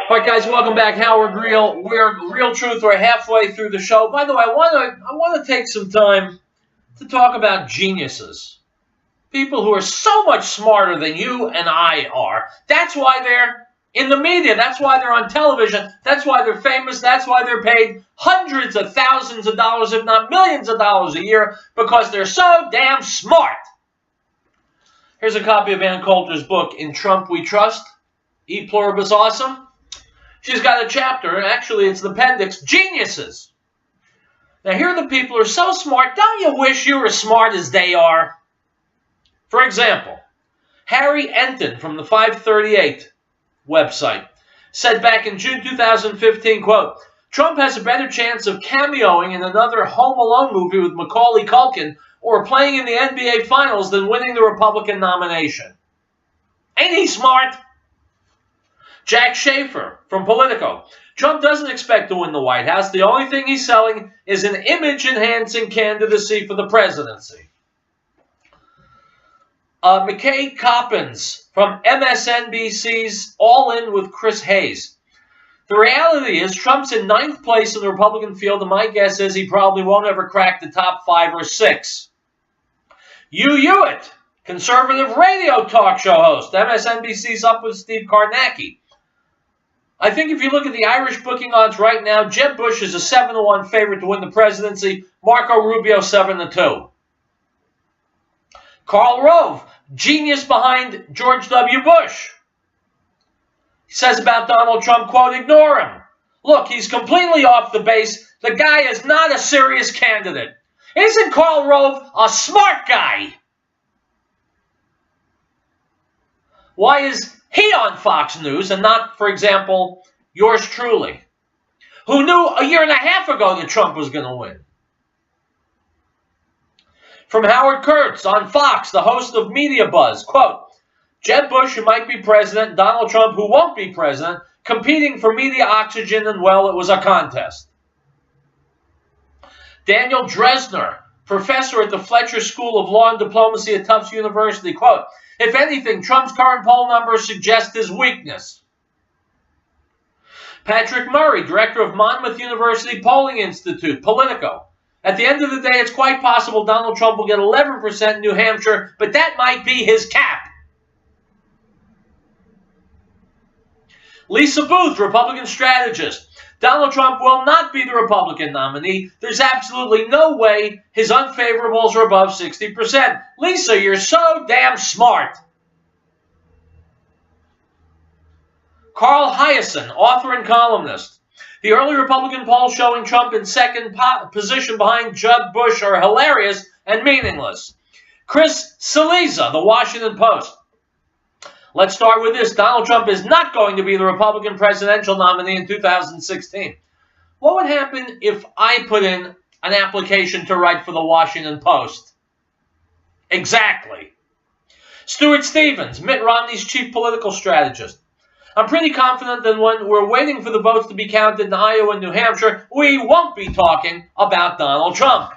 All right, guys, welcome back. Howard Riell. We're Riell Truth. We're halfway through the show. By the way, I want to take some time to talk about geniuses, people who are so much smarter than you and I are. That's why they're in the media. That's why they're on television. That's why they're famous. That's why they're paid hundreds of thousands of dollars, if not millions of dollars a year, because they're so damn smart. Here's a copy of Ann Coulter's book, In Trump We Trust. E pluribus awesome. She's got a chapter, and actually it's the appendix, Geniuses. Now here are the people who are so smart, don't you wish you were as smart as they are? For example, Harry Enton from the 538 website said back in June 2015, quote, Trump has a better chance of cameoing in another Home Alone movie with Macaulay Culkin or playing in the NBA Finals than winning the Republican nomination. Ain't he smart? Jack Schaefer from Politico. Trump doesn't expect to win the White House. The only thing he's selling is an image-enhancing candidacy for the presidency. McKay Coppins from MSNBC's All In with Chris Hayes. The reality is Trump's in 9th place in the Republican field, and my guess is he probably won't ever crack the top 5 or 6. Hugh Hewitt, conservative radio talk show host. MSNBC's Up with Steve Kornacki. I think if you look at the Irish booking odds right now, Jeb Bush is a 7-1 favorite to win the presidency. Marco Rubio 7-2. Karl Rove, genius behind George W. Bush. He says about Donald Trump, quote, ignore him. Look, he's completely off the base. The guy is not a serious candidate. Isn't Karl Rove a smart guy? Why is he on Fox News and not, for example, yours truly, who knew a year and a half ago that Trump was going to win? From Howard Kurtz on Fox, the host of Media Buzz, quote, Jeb Bush, who might be president, Donald Trump, who won't be president, competing for media oxygen, and, well, it was a contest. Daniel Dresner, professor at the Fletcher School of Law and Diplomacy at Tufts University, quote, if anything, Trump's current poll numbers suggest his weakness. Patrick Murray, director of Monmouth University Polling Institute, Politico. At the end of the day, it's quite possible Donald Trump will get 11% in New Hampshire, but that might be his cap. Lisa Booth, Republican strategist. Donald Trump will not be the Republican nominee. There's absolutely no way his unfavorables are above 60%. Lisa, you're so damn smart. Carl Hiaasen, author and columnist. The early Republican polls showing Trump in second position behind Jeb Bush are hilarious and meaningless. Chris Cillizza, The Washington Post. Let's start with this. Donald Trump is not going to be the Republican presidential nominee in 2016. What would happen if I put in an application to write for the Washington Post? Exactly. Stuart Stevens, Mitt Romney's chief political strategist. I'm pretty confident that when we're waiting for the votes to be counted in Iowa and New Hampshire, we won't be talking about Donald Trump.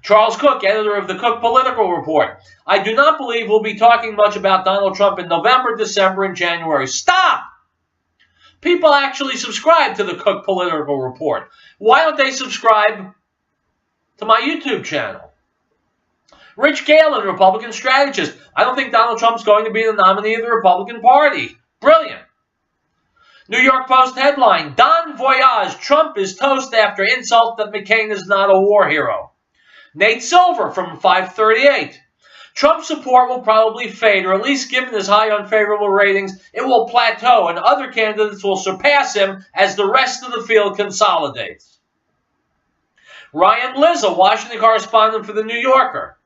Charles Cook, editor of the Cook Political Report. I do not believe we'll be talking much about Donald Trump in November, December, and January. Stop! People actually subscribe to the Cook Political Report. Why don't they subscribe to my YouTube channel? Rich Galen, Republican strategist. I don't think Donald Trump's going to be the nominee of the Republican Party. Brilliant. New York Post headline, Don Voyage, Trump is toast after insult that McCain is not a war hero. Nate Silver from 538. Trump's support will probably fade, or at least given his high unfavorable ratings, it will plateau, and other candidates will surpass him as the rest of the field consolidates. Ryan Liz, a Washington correspondent for The New Yorker.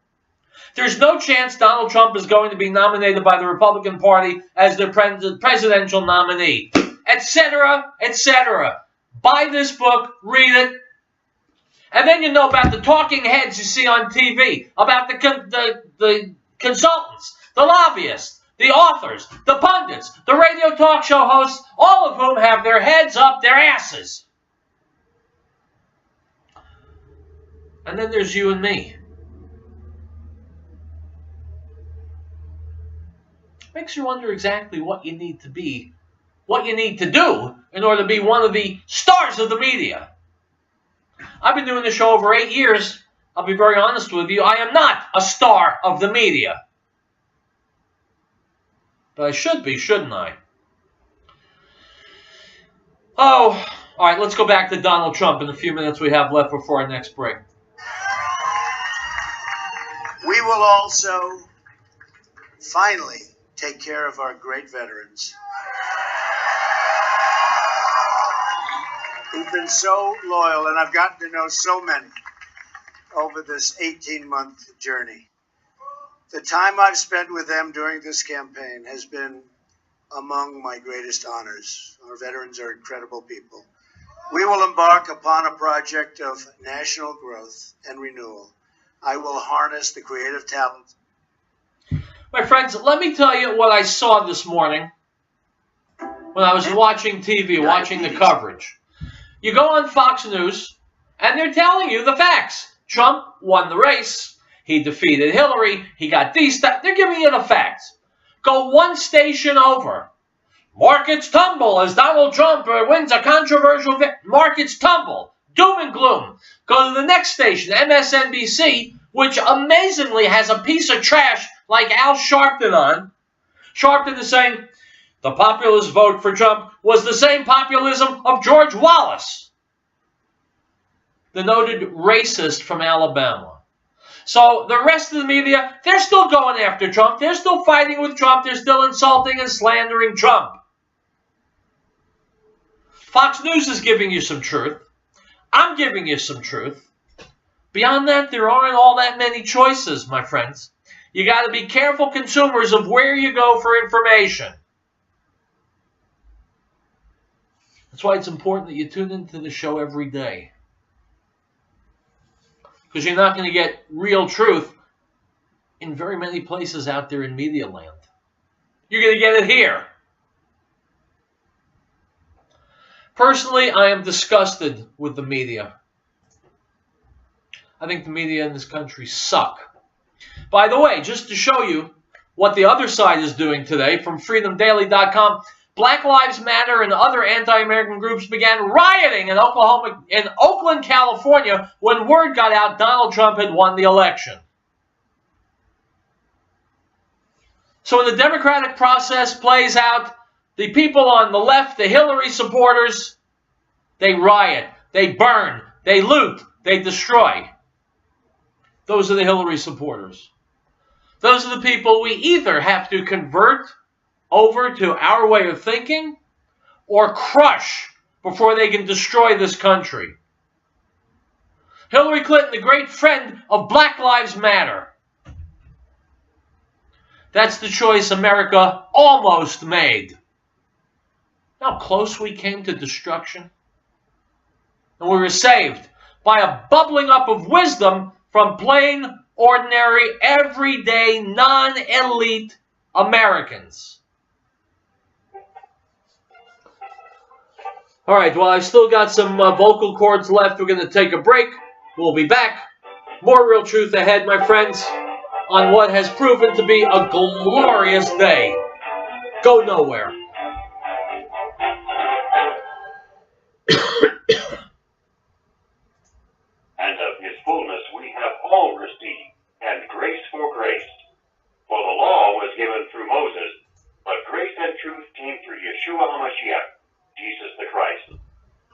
There's no chance Donald Trump is going to be nominated by the Republican Party as their presidential nominee, etc., etc. Buy this book, read it. And then you know about the talking heads you see on TV, about the consultants, the lobbyists, the authors, the pundits, the radio talk show hosts, all of whom have their heads up their asses. And then there's you and me. Makes you wonder exactly what you need to be what you need to do in order to be one of the stars of the media. I've been doing this show over 8 years. I'll be very honest with you. I am not a star of the media. But I should be, shouldn't I? Oh, all right, let's go back to Donald Trump in the few minutes we have left before our next break. We will also finally take care of our great veterans who've been so loyal, and I've gotten to know so many over this 18-month journey. The time I've spent with them during this campaign has been among my greatest honors. Our veterans are incredible people. We will embark upon a project of national growth and renewal. I will harness the creative talent. My friends, let me tell you what I saw this morning when I was watching TV, watching the coverage. You go on Fox News, and they're telling you the facts. Trump won the race. He defeated Hillary. He got these stuff. They're giving you the facts. Go one station over. Markets tumble as Donald Trump wins a controversial markets tumble. Doom and gloom. Go to the next station, MSNBC, which amazingly has a piece of trash like Al Sharpton on. Sharpton is saying the populist vote for Trump was the same populism of George Wallace, the noted racist from Alabama. So the rest of the media, they're still going after Trump. They're still fighting with Trump. They're still insulting and slandering Trump. Fox News is giving you some truth. I'm giving you some truth. Beyond that, there aren't all that many choices, my friends. You got to be careful consumers of where you go for information. That's why it's important that you tune into the show every day. Because you're not going to get real truth in very many places out there in media land. You're going to get it here. Personally, I am disgusted with the media. I think the media in this country suck. By the way, just to show you what the other side is doing today, from freedomdaily.com, Black Lives Matter and other anti-American groups began rioting in Oakland, California, when word got out Donald Trump had won the election. So when the democratic process plays out, the people on the left, the Hillary supporters, they riot, they burn, they loot, they destroy. Those are the Hillary supporters. Those are the people we either have to convert over to our way of thinking or crush before they can destroy this country. Hillary Clinton, the great friend of Black Lives Matter. That's the choice America almost made. How close we came to destruction. And we were saved by a bubbling up of wisdom from plain, ordinary, everyday, non-elite Americans. All right, well, I've still got some vocal cords left. We're going to take a break. We'll be back. More real truth ahead, my friends, on what has proven to be a glorious day. Go nowhere. And of his fullness we have all received, and grace for grace. For the law was given through Moses, but grace and truth came through Yeshua HaMashiach, Jesus the Christ.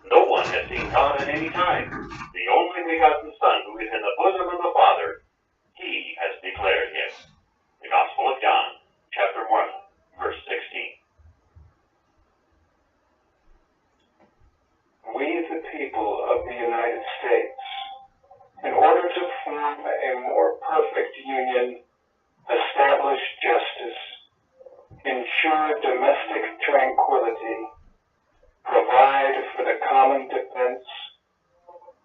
No one has seen God at any time. The only begotten Son, who is in the bosom of the Father, he has declared him. The Gospel of John, chapter 1, verse 16. We, the people of the United States, in order to form a more perfect union, establish justice, ensure domestic tranquility, provide for the common defense,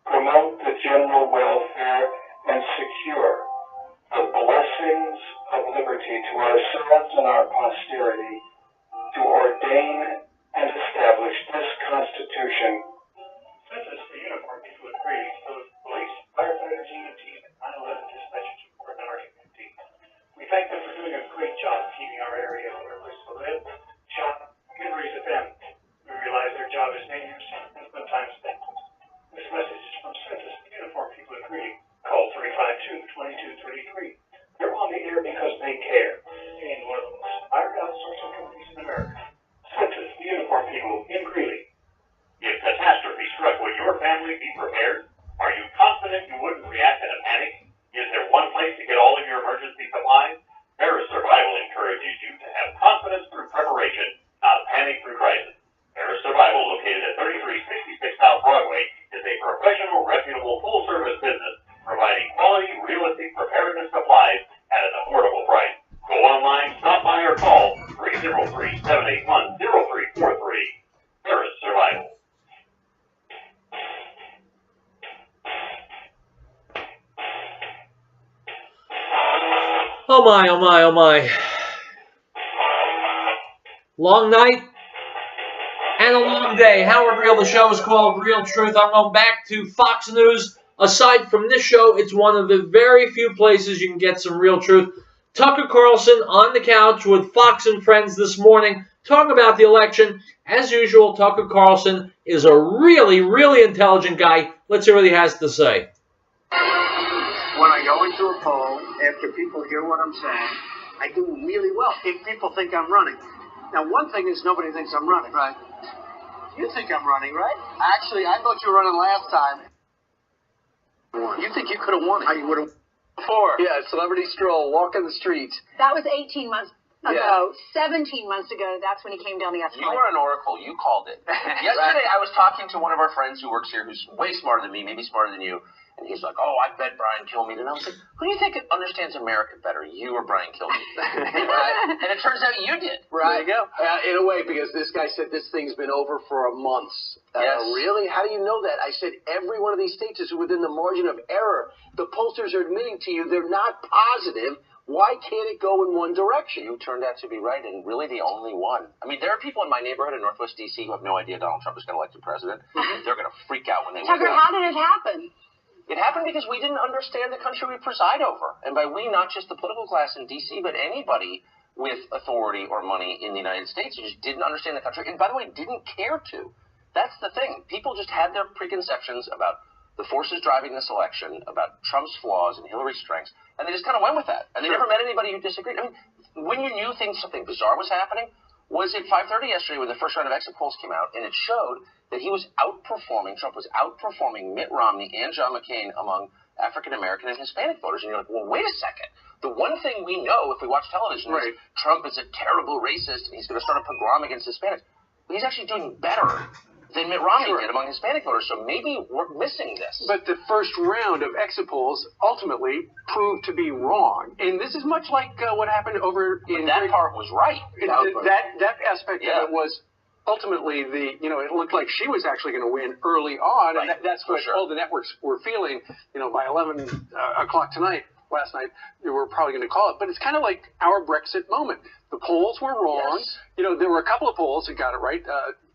promote the general welfare, and secure the blessings of liberty to ourselves and our posterity, to ordain and establish this Constitution. Since it's the uniform people have created, those police, firefighters, EMTs, and 9/11 dispatchers support in our community. We thank them for doing a great job keeping our area a better place to live, shop, and raise a family. 781-0343. Paris Survival. Oh my, oh my, oh my. Long night and a long day. Howard Riell, the show is called Riell Truth. I'm going back to Fox News. Aside from this show, it's one of the very few places you can get some real truth. Tucker Carlson on the couch with Fox and Friends this morning, talking about the election. As usual, Tucker Carlson is a really, really intelligent guy. Let's hear what he has to say. When I go into a poll, after people hear what I'm saying, I do really well. If people think I'm running. Now, one thing is nobody thinks I'm running. Right. You think I'm running, right? Actually, I thought you were running last time. You think you could have won? How you would have before? Yeah, celebrity stroll, walk in the streets. That was 18 months ago. 17 months ago, that's when he came down the escalator. You were an oracle. You called it. Yesterday, I was talking to one of our friends who works here who's way smarter than me, maybe smarter than you. And he's like, oh, I bet Brian Kilmeade. And I was like, who do you think understands America better, you or Brian Kilmeade? Right? And it turns out you did. Right. There you go. In a way, because this guy said this thing's been over for a month. Yes. Really? How do you know that? I said every one of these states is within the margin of error. The pollsters are admitting to you they're not positive. Why can't it go in one direction? You turned out to be right, and really the only one. I mean, there are people in my neighborhood in Northwest D.C. who have no idea Donald Trump is going to elect the president. They're going to freak out when they Tucker, win. how did it happen? It happened because we didn't understand the country we preside over. And by we, not just the political class in D.C., but anybody with authority or money in the United States who just didn't understand the country. And by the way, didn't care to. That's the thing. People just had their preconceptions about the forces driving this election, about Trump's flaws and Hillary's strengths, and they just kind of went with that. And they never met anybody who disagreed. I mean, when you knew something bizarre was happening, was at 5:30 yesterday when the first round of exit polls came out, and it showed that Trump was outperforming Mitt Romney and John McCain among African-American and Hispanic voters. And you're like, well, wait a second. The one thing we know if we watch television is Trump is a terrible racist and he's going to start a pogrom against Hispanics. But he's actually doing better than Mitt Romney did among Hispanic voters. So maybe we're missing this. But the first round of exit polls ultimately proved to be wrong. And this is much like what happened over in... But that part was right. That aspect of it was ultimately it looked like she was actually going to win early on. Right. And that's what all the networks were feeling, by 11 o'clock last night, they were probably going to call it. But it's kind of like our Brexit moment. The polls were wrong. Yes. There were a couple of polls that got it right.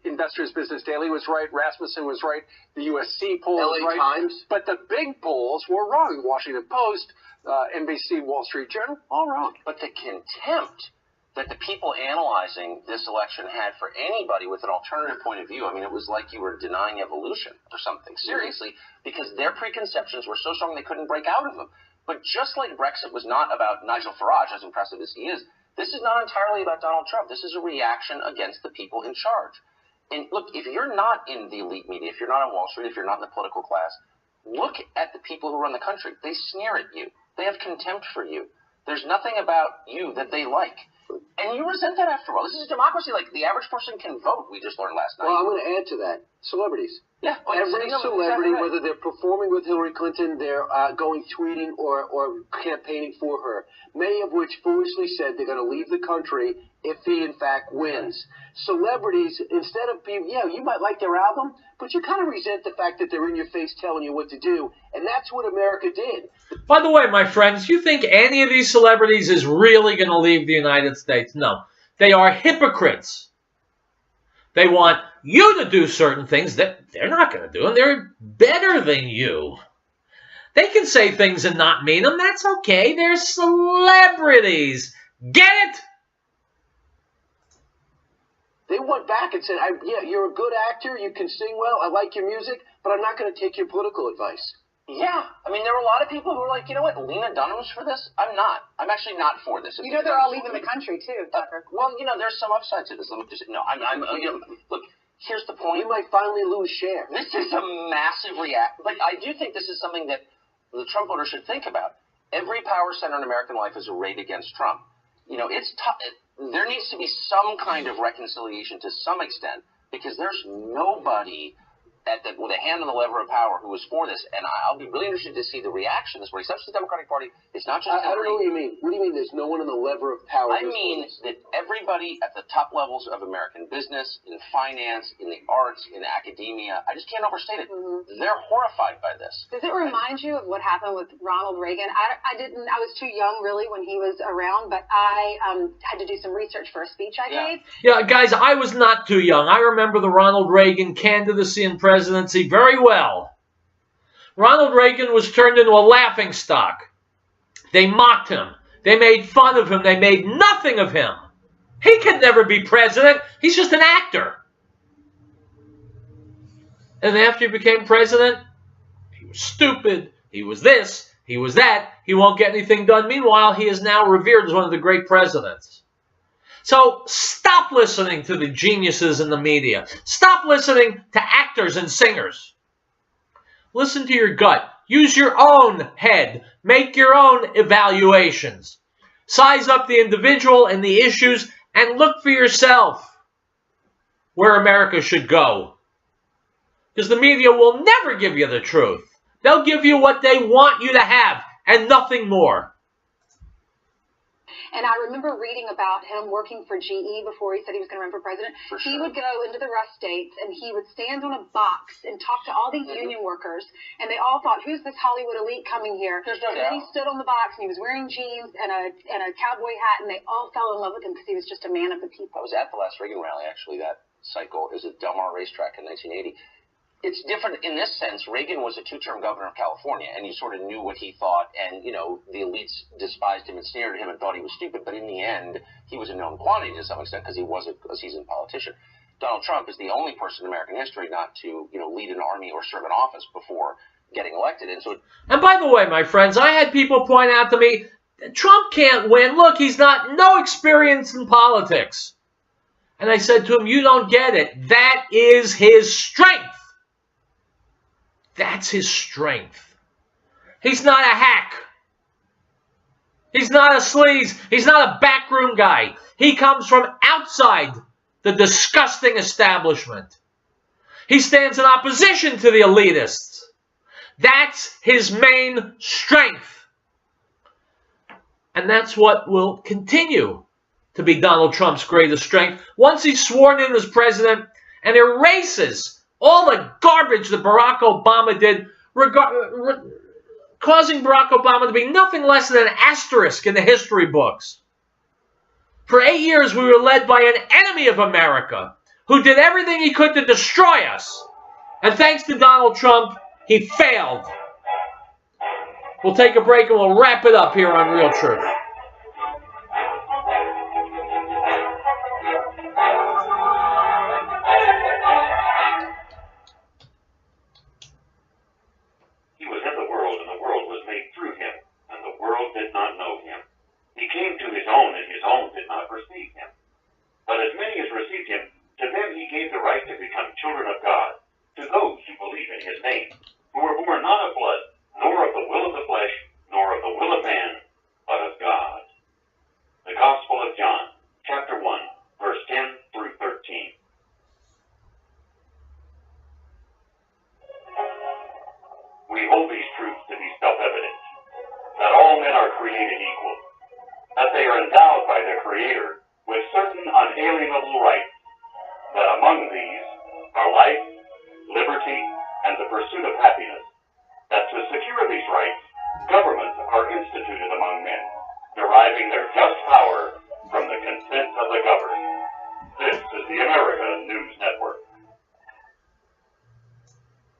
Investors Business Daily was right. Rasmussen was right. The USC poll was right. Times. But the big polls were wrong. The Washington Post, NBC, Wall Street Journal, all wrong. But the contempt that the people analyzing this election had for anybody with an alternative point of view, I mean, it was like you were denying evolution or something, seriously, because their preconceptions were so strong they couldn't break out of them. But just like Brexit was not about Nigel Farage, as impressive as he is, this is not entirely about Donald Trump. This is a reaction against the people in charge. And look, if you're not in the elite media, if you're not on Wall Street, if you're not in the political class, look at the people who run the country. They sneer at you. They have contempt for you. There's nothing about you that they like. And you resent that after a while. This is a democracy. Like, the average person can vote, we just learned last night. Well, I'm going to add to that. Celebrities. Yeah. Every celebrity, whether they're performing with Hillary Clinton, they're going tweeting or campaigning for her, many of which foolishly said they're going to leave the country if he, in fact, wins. Celebrities, instead of being, you might like their album, but you kind of resent the fact that they're in your face telling you what to do. And that's what America did. By the way, my friends, you think any of these celebrities is really going to leave the United States? No. They are hypocrites. They want you to do certain things that they're not going to do, and they're better than you. They can say things and not mean them. That's okay. They're celebrities. Get it? They went back and said, you're a good actor. You can sing well. I like your music, but I'm not going to take your political advice. Yeah. I mean, there were a lot of people who were like, you know what, Lena Dunham's for this? I'm not. I'm actually not for this. They're all leaving the country, too, Tucker. Well, there's some upside to this. Let me just no, look, here's the point. You might finally lose share. This is a massive reaction. But I do think this is something that the Trump voters should think about. Every power center in American life is arrayed against Trump. It's tough. There needs to be some kind of reconciliation to some extent because there's nobody with a hand on the lever of power who was for this, and I'll be really interested to see the reaction this morning. It's not just the Democratic Party. It's not just I don't know what you mean. What do you mean there's no one on the lever of power? I mean that everybody at the top levels of American business, in finance, in the arts, in academia, I just can't overstate it. They're horrified by this. Does it remind you of what happened with Ronald Reagan? I was too young really when he was around, but I had to do some research for a speech I gave. Yeah, guys, I was not too young. I remember the Ronald Reagan candidacy and presidency very well. Ronald Reagan was turned into a laughingstock. They mocked him. They made fun of him. They made nothing of him. He could never be president. He's just an actor. And after he became president, he was stupid. He was this. He was that. He won't get anything done. Meanwhile, he is now revered as one of the great presidents. So stop listening to the geniuses in the media. Stop listening to actors and singers. Listen to your gut. Use your own head. Make your own evaluations. Size up the individual and the issues and look for yourself where America should go. Because the media will never give you the truth. They'll give you what they want you to have and nothing more. And I remember reading about him working for GE before he said he was going to run for president. He would go into the Rust States and he would stand on a box and talk to all these union workers. And they all thought, who's this Hollywood elite coming here? And then he stood on the box and he was wearing jeans and a cowboy hat, and they all fell in love with him because he was just a man of the people. I was at the last Reagan rally, actually, that cycle. It was at Del Mar Racetrack in 1980. It's different in this sense. Reagan was a two-term governor of California, and you sort of knew what he thought, and, you know, the elites despised him and sneered at him and thought he was stupid, but in the end, he was a known quantity to some extent because he was a seasoned politician. Donald Trump is the only person in American history not to, you know, lead an army or serve in office before getting elected. And by the way, my friends, I had people point out to me, Trump can't win. Look, he's not no experience in politics. And I said to him, you don't get it. That is his strength. That's his strength. He's not a hack. He's not a sleaze. He's not a backroom guy. He comes from outside the disgusting establishment. He stands in opposition to the elitists. That's his main strength. And that's what will continue to be Donald Trump's greatest strength once he's sworn in as president and erases all the garbage that Barack Obama did, causing Barack Obama to be nothing less than an asterisk in the history books. For 8 years, we were led by an enemy of America who did everything he could to destroy us. And thanks to Donald Trump, he failed. We'll take a break and we'll wrap it up here on Riell Truth. Did not know him. He came to his own, and his own did not receive him. But as many as received him, to them he gave the right to become children of God, to those who believe in his name, who were born not of blood, nor of the will of the flesh, nor of the will of man, but of God. The Gospel of John, chapter 1, verse 10 through 13. We hold these truths to be self-evident, that all men are created equal, that they are endowed by their Creator with certain unalienable rights, that among these are life, liberty, and the pursuit of happiness, that to secure these rights, governments are instituted among men, deriving their just power from the consent of the governed. This is the America News Network.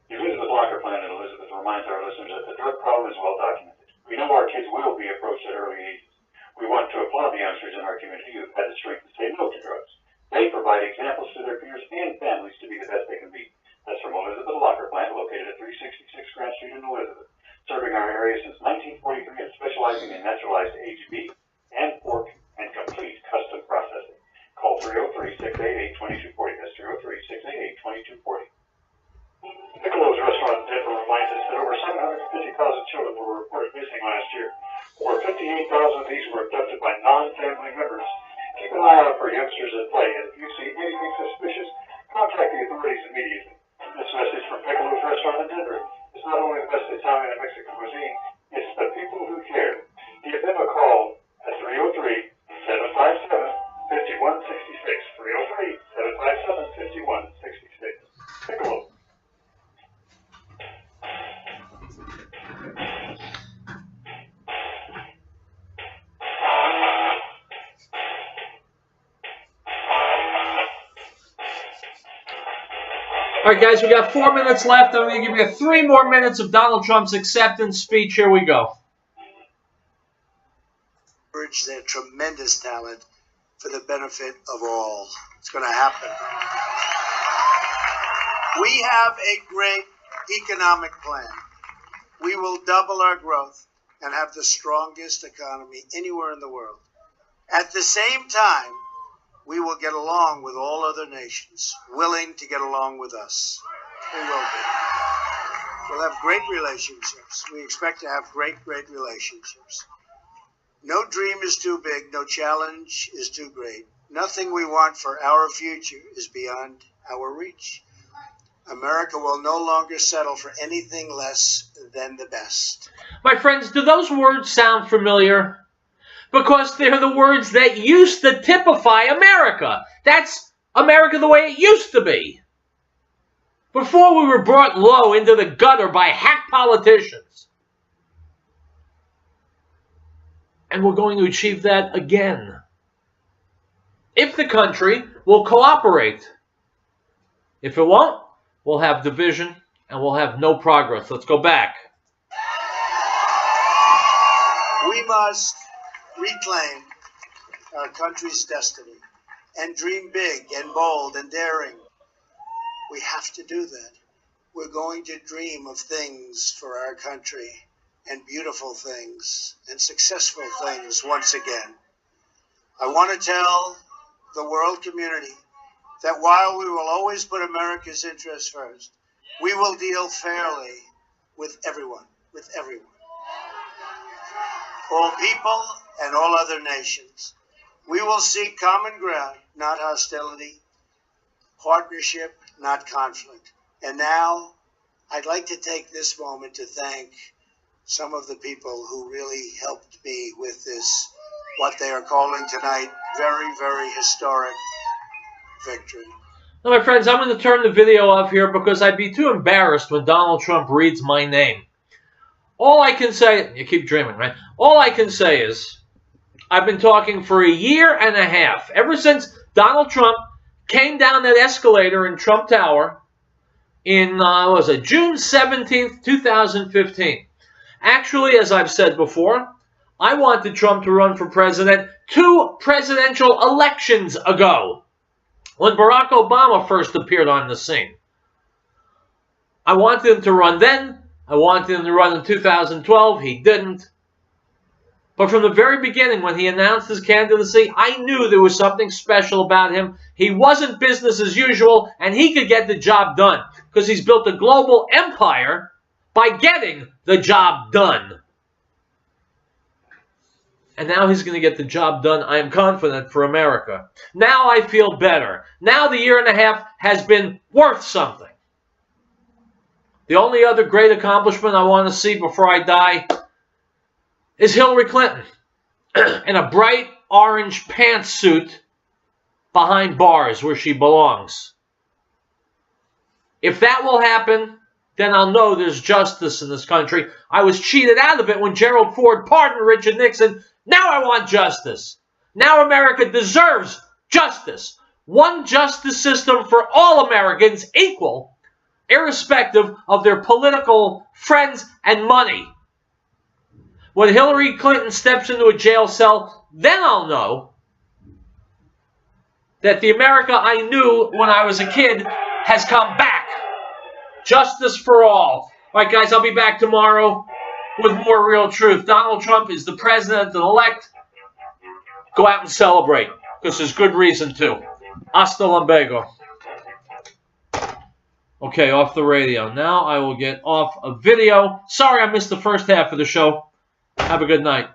The Elizabeth Locker Plan and Elizabeth reminds our listeners that the drug problem is well documented. We know our kids will be approached at early ages. We want to applaud the youngsters in our community who have had the strength to say no to drugs. They provide examples to their peers and families to be the best they can be. That's from Elizabeth Locker Plant, located at 366 Grant Street in Elizabeth, serving our area since 1943 and specializing in naturalized aged beef and pork and complete custom processing. Call 303-688-2240. That's 303-688-2240. Piccolo's Restaurant in Denver reminds us that over 750,000 children were reported missing last year. Over 58,000 of these were abducted by non-family members. Keep an eye out for youngsters at play, and if you see anything suspicious, contact the authorities immediately. This message from Piccolo's Restaurant in Denver. It's not only the best Italian and Mexican cuisine, it's the people who care. Give them a call at 303-757-5166. 303-757-5166. Piccolo. All right, guys, we got 4 minutes left. I'm going to give you 3 more minutes of Donald Trump's acceptance speech. Here we go. Their tremendous talent for the benefit of all. It's going to happen. We have a great economic plan. We will double our growth and have the strongest economy anywhere in the world. At the same time, we will get along with all other nations, willing to get along with us. We will be. We'll have great relationships. We expect to have great relationships. No dream is too big. No challenge is too great. Nothing we want for our future is beyond our reach. America will no longer settle for anything less than the best. My friends, do those words sound familiar? Because they're the words that used to typify America. That's America the way it used to be. Before we were brought low into the gutter by hack politicians. And we're going to achieve that again. If the country will cooperate. If it won't, we'll have division and we'll have no progress. Let's go back. We must reclaim our country's destiny and dream big and bold and daring. We have to do that. We're going to dream of things for our country and beautiful things and successful things once again. I want to tell the world community that while we will always put America's interests first, we will deal fairly with everyone, all people and all other nations. We will seek common ground, not hostility, partnership, not conflict. And now, I'd like to take this moment to thank some of the people who really helped me with this, what they are calling tonight, very, very historic victory. Now, my friends, I'm going to turn the video off here because I'd be too embarrassed when Donald Trump reads my name. All I can say, you keep dreaming, right? All I can say is, I've been talking for a year and a half, ever since Donald Trump came down that escalator in Trump Tower in, June 17th, 2015. Actually, as I've said before, I wanted Trump to run for president 2 presidential elections ago, when Barack Obama first appeared on the scene. I wanted him to run then. I wanted him to run in 2012. He didn't. But from the very beginning, when he announced his candidacy, I knew there was something special about him. He wasn't business as usual, and he could get the job done because he's built a global empire by getting the job done. And now he's going to get the job done, I am confident, for America. Now I feel better. Now the year and a half has been worth something. The only other great accomplishment I want to see before I die is Hillary Clinton in a bright orange pantsuit behind bars where she belongs. If that will happen, then I'll know there's justice in this country. I was cheated out of it when Gerald Ford pardoned Richard Nixon. Now I want justice. Now America deserves justice. One justice system for all Americans, equal, irrespective of their political friends and money. When Hillary Clinton steps into a jail cell, then I'll know that the America I knew when I was a kid has come back. Justice for all. All right, guys, I'll be back tomorrow with more Riell Truth. Donald Trump is the president-elect. Go out and celebrate, because there's good reason to. Hasta luego. Okay, off the radio. Now I will get off a video. Sorry I missed the first half of the show. Have a good night.